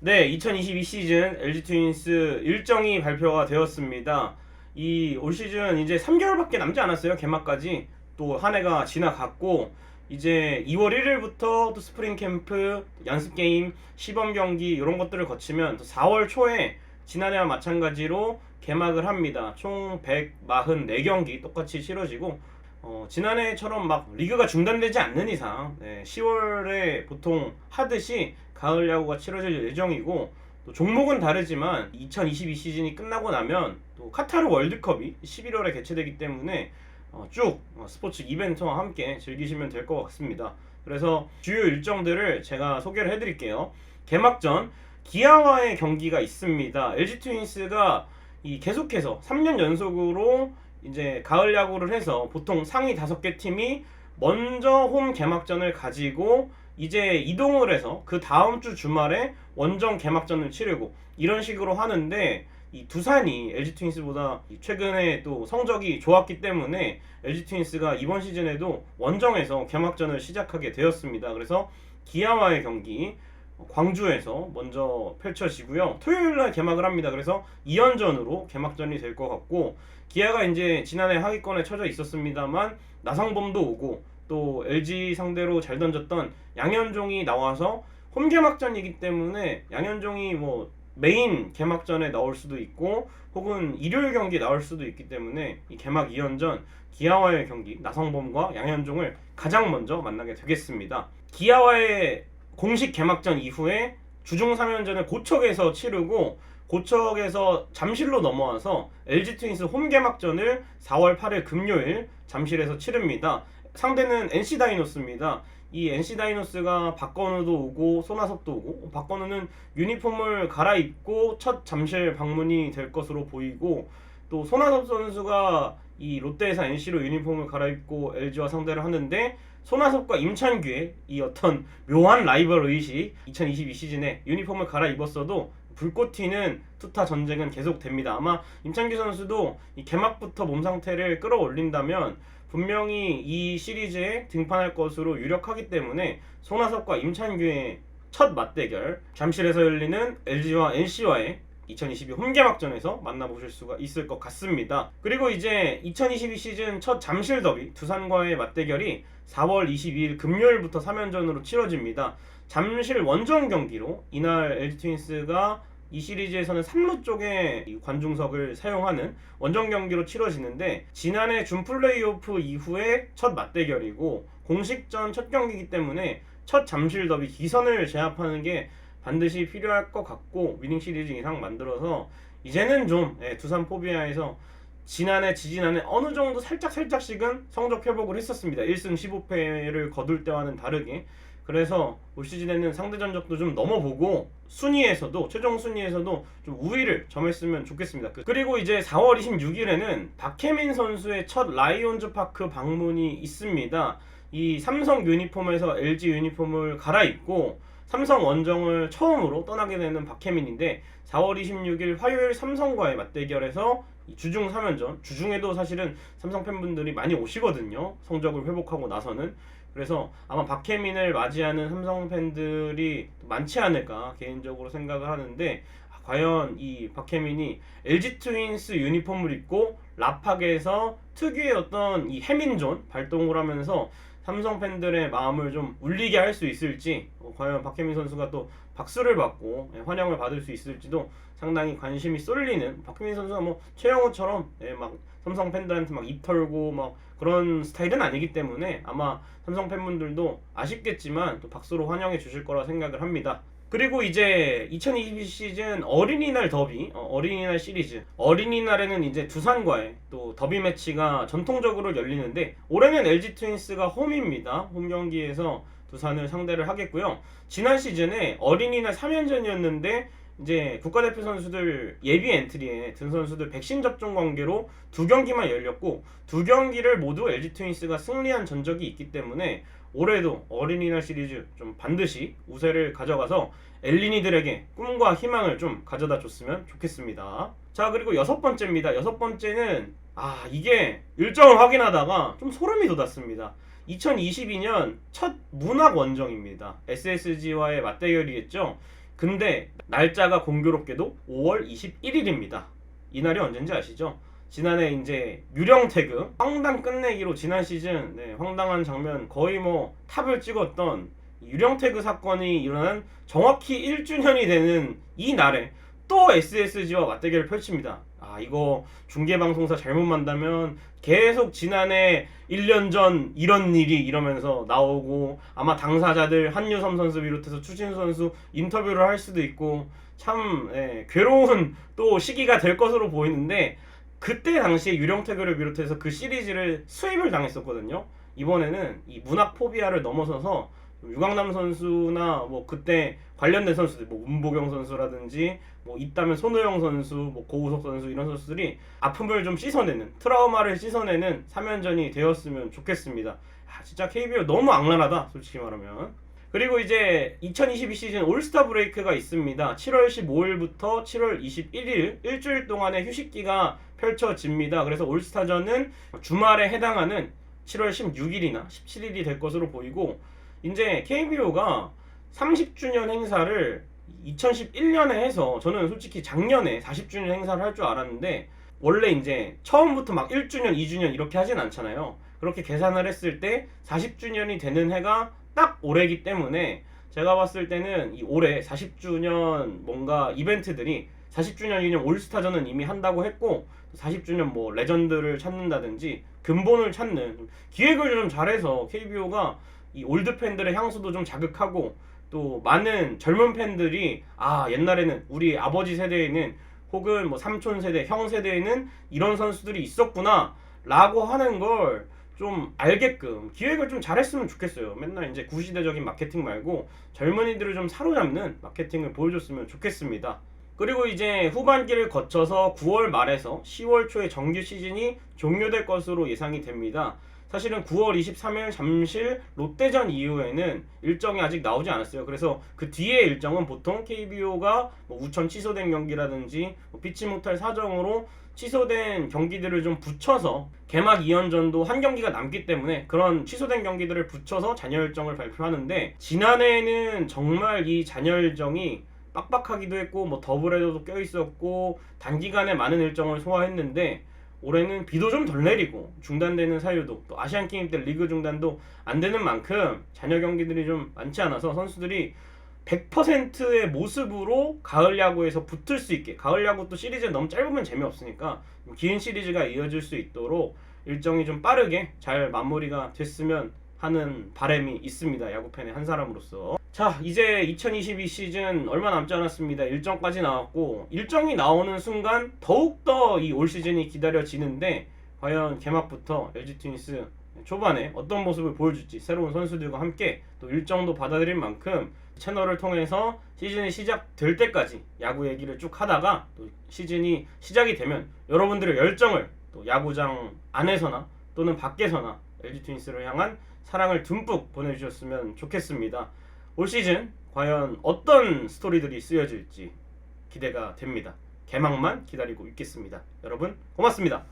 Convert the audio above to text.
네, 2022 시즌 LG 트윈스 일정이 발표가 되었습니다. 이 올 시즌 이제 3개월밖에 남지 않았어요. 개막까지. 또 한 해가 지나갔고 이제 2월 1일부터 또 스프링 캠프, 연습 게임, 시범 경기 이런 것들을 거치면 또 4월 초에 지난해와 마찬가지로 개막을 합니다. 총 144경기 똑같이 치러지고 지난해처럼 막 리그가 중단되지 않는 이상 10월에 보통 하듯이 가을 야구가 치러질 예정이고, 또 종목은 다르지만 2022 시즌이 끝나고 나면 또 카타르 월드컵이 11월에 개최되기 때문에 쭉 스포츠 이벤트와 함께 즐기시면 될 것 같습니다. 그래서 주요 일정들을 제가 소개를 해드릴게요. 개막전 기아와의 경기가 있습니다. LG 트윈스가 계속해서 3년 연속으로 이제 가을 야구를 해서 보통 상위 5개 팀이 먼저 홈 개막전을 가지고 이제 이동을 해서 그 다음 주 주말에 원정 개막전을 치르고 이런 식으로 하는데, 이 두산이 LG 트윈스보다 최근에 또 성적이 좋았기 때문에 LG 트윈스가 이번 시즌에도 원정에서 개막전을 시작하게 되었습니다. 그래서 기아와의 경기 광주에서 먼저 펼쳐지고요. 토요일날 개막을 합니다. 그래서 2연전으로 개막전이 될 것 같고, 기아가 이제 지난해 하위권에 처져 있었습니다만 나성범도 오고 또 LG 상대로 잘 던졌던 양현종이 나와서 홈 개막전이기 때문에 양현종이 뭐 메인 개막전에 나올 수도 있고 혹은 일요일 경기 나올 수도 있기 때문에 이 개막 2연전 기아와의 경기 나성범과 양현종을 가장 먼저 만나게 되겠습니다. 기아와의 공식 개막전 이후에 주중 3연전을 고척에서 치르고 고척에서 잠실로 넘어와서 LG 트윈스 홈 개막전을 4월 8일 금요일 잠실에서 치릅니다. 상대는 NC 다이노스입니다. 이 NC 다이노스가 박건우도 오고 손아섭도 오고, 박건우는 유니폼을 갈아입고 첫 잠실 방문이 될 것으로 보이고, 또 손아섭 선수가 이 롯데에서 NC로 유니폼을 갈아입고 LG와 상대를 하는데, 손아섭과 임찬규의 이 어떤 묘한 라이벌 의식, 2022 시즌에 유니폼을 갈아입었어도 불꽃 튀는 투타 전쟁은 계속됩니다. 아마 임찬규 선수도 이 개막부터 몸 상태를 끌어올린다면 분명히 이 시리즈에 등판할 것으로 유력하기 때문에 손아섭과 임찬규의 첫 맞대결, 잠실에서 열리는 LG와 NC와의 2022 홈개막전에서 만나보실 수가 있을 것 같습니다. 그리고 이제 2022 시즌 첫 잠실 더비 두산과의 맞대결이 4월 22일 금요일부터 3연전으로 치러집니다. 잠실 원정 경기로 이날 LG 트윈스가 이 시리즈에서는 3루 쪽에 관중석을 사용하는 원정 경기로 치러지는데, 지난해 준 플레이오프 이후에 첫 맞대결이고 공식전 첫 경기이기 때문에 첫 잠실 더비 기선을 제압하는 게 반드시 필요할 것 같고, 위닝 시리즈 이상 만들어서 이제는 좀 두산 포비아에서 지난해 지지난해 어느 정도 살짝씩은 성적 회복을 했었습니다. 1승 15패를 거둘 때와는 다르게. 그래서 올 시즌에는 상대 전적도 좀 넘어보고 순위에서도, 최종 순위에서도 좀 우위를 점했으면 좋겠습니다. 그리고 이제 4월 26일에는 박혜민 선수의 첫 라이온즈 파크 방문이 있습니다. 이 삼성 유니폼에서 LG 유니폼을 갈아입고 삼성 원정을 처음으로 떠나게 되는 박혜민인데, 4월 26일 화요일 삼성과의 맞대결에서 주중 3연전, 주중에도 사실은 삼성 팬분들이 많이 오시거든요. 성적을 회복하고 나서는. 그래서 아마 박혜민을 맞이하는 삼성 팬들이 많지 않을까 개인적으로 생각을 하는데, 과연 이 박혜민이 LG 트윈스 유니폼을 입고 라팍에서 특유의 어떤 이 해민존 발동을 하면서 삼성 팬들의 마음을 좀 울리게 할 수 있을지, 과연 박혜민 선수가 또 박수를 받고 환영을 받을 수 있을지도 상당히 관심이 쏠리는, 박혜민 선수가 뭐 최영호처럼 막 삼성 팬들한테 막 입 털고 막 그런 스타일은 아니기 때문에 아마 삼성 팬분들도 아쉽겠지만 또 박수로 환영해 주실 거라 생각을 합니다. 그리고 이제 2022 시즌 어린이날 더비, 어린이날 시리즈, 어린이날에는 이제 두산과의 또 더비 매치가 전통적으로 열리는데, 올해는 LG 트윈스가 홈입니다. 홈 경기에서 두산을 상대를 하겠고요. 지난 시즌에 어린이날 3연전이었는데 이제 국가대표 선수들 예비 엔트리에 든 선수들 백신 접종 관계로 두 경기만 열렸고, 두 경기를 모두 LG 트윈스가 승리한 전적이 있기 때문에 올해도 어린이날 시리즈 좀 반드시 우세를 가져가서 엘리니들에게 꿈과 희망을 좀 가져다 줬으면 좋겠습니다. 자, 그리고 여섯 번째입니다. 여섯 번째는 이게 일정을 확인하다가 좀 소름이 돋았습니다. 2022년 첫 문학 원정입니다. SSG와의 맞대결이겠죠. 근데 날짜가 공교롭게도 5월 21일입니다. 이날이 언젠지 아시죠? 지난해 이제 유령 태그 황당 끝내기로 지난 시즌 황당한 장면 거의 뭐 탑을 찍었던 유령 태그 사건이 일어난 정확히 1주년이 되는 이 날에 또 SSG와 맞대결을 펼칩니다. 아, 이거 중계방송사 잘못 만다면 계속 지난해 1년 전 이런 일이 이러면서 나오고, 아마 당사자들 한유섬 선수 비롯해서 추신수 선수 인터뷰를 할 수도 있고 참 괴로운 또 시기가 될 것으로 보이는데, 그때 당시에 유령 태그를 비롯해서 그 시리즈를 수입을 당했었거든요. 이번에는 이 문학 포비아를 넘어서서 유강남 선수나 뭐 그때 관련된 선수들, 뭐 문보경 선수라든지 뭐 있다면 손호영 선수, 뭐 고우석 선수, 이런 선수들이 아픔을 좀 씻어내는, 트라우마를 씻어내는 3연전이 되었으면 좋겠습니다. 아, 진짜 KBO 너무 악랄하다, 솔직히 말하면. 그리고 이제 2022 시즌 올스타 브레이크가 있습니다. 7월 15일부터 7월 21일 일주일 동안의 휴식기가 펼쳐집니다. 그래서 올스타전은 주말에 해당하는 7월 16일이나 17일이 될 것으로 보이고, 이제 KBO가 30주년 행사를 2011년에 해서, 저는 솔직히 작년에 40주년 행사를 할 줄 알았는데, 원래 이제 처음부터 막 1주년, 2주년 이렇게 하진 않잖아요. 그렇게 계산을 했을 때 40주년이 되는 해가 딱 올해이기 때문에 제가 봤을 때는 이 올해 40주년 뭔가 이벤트들이, 40주년 기념 올스타전은 이미 한다고 했고, 40주년 뭐 레전드를 찾는다든지 근본을 찾는 기획을 좀 잘해서 KBO가 이 올드 팬들의 향수도 좀 자극하고, 또 많은 젊은 팬들이 아, 옛날에는 우리 아버지 세대에는 혹은 뭐 삼촌 세대, 형 세대에는 이런 선수들이 있었구나 라고 하는 걸 좀 알게끔 기획을 좀 잘했으면 좋겠어요. 맨날 이제 구시대적인 마케팅 말고 젊은이들을 좀 사로잡는 마케팅을 보여줬으면 좋겠습니다. 그리고 이제 후반기를 거쳐서 9월 말에서 10월 초에 정규 시즌이 종료될 것으로 예상이 됩니다. 사실은 9월 23일 잠실 롯데전 이후에는 일정이 아직 나오지 않았어요. 그래서 그 뒤에 일정은 보통 KBO가 뭐 우천 취소된 경기라든지 뭐 피치 못할 사정으로 취소된 경기들을 좀 붙여서, 개막 2연전도 한 경기가 남기 때문에 그런 취소된 경기들을 붙여서 잔여 일정을 발표하는데, 지난해에는 정말 이 잔여 일정이 빡빡하기도 했고 뭐 더블헤더도 껴있었고 단기간에 많은 일정을 소화했는데, 올해는 비도 좀 덜 내리고 중단되는 사유도, 또 아시안게임 때 리그 중단도 안 되는 만큼 잔여 경기들이 좀 많지 않아서 선수들이 100%의 모습으로 가을 야구에서 붙을 수 있게, 가을 야구 또 시리즈 너무 짧으면 재미없으니까 긴 시리즈가 이어질 수 있도록 일정이 좀 빠르게 잘 마무리가 됐으면 하는 바람이 있습니다. 야구팬의 한 사람으로서. 자, 이제 2022 시즌 얼마 남지 않았습니다. 일정까지 나왔고, 일정이 나오는 순간 더욱더 이 올 시즌이 기다려지는데, 과연 개막부터 LG 트윈스 초반에 어떤 모습을 보여줄지, 새로운 선수들과 함께 또 일정도 받아들일 만큼 채널을 통해서 시즌이 시작될 때까지 야구 얘기를 쭉 하다가, 또 시즌이 시작이 되면 여러분들의 열정을 또 야구장 안에서나 또는 밖에서나 LG 트윈스를 향한 사랑을 듬뿍 보내주셨으면 좋겠습니다. 올 시즌 과연 어떤 스토리들이 쓰여질지 기대가 됩니다. 개막만 기다리고 있겠습니다. 여러분 고맙습니다.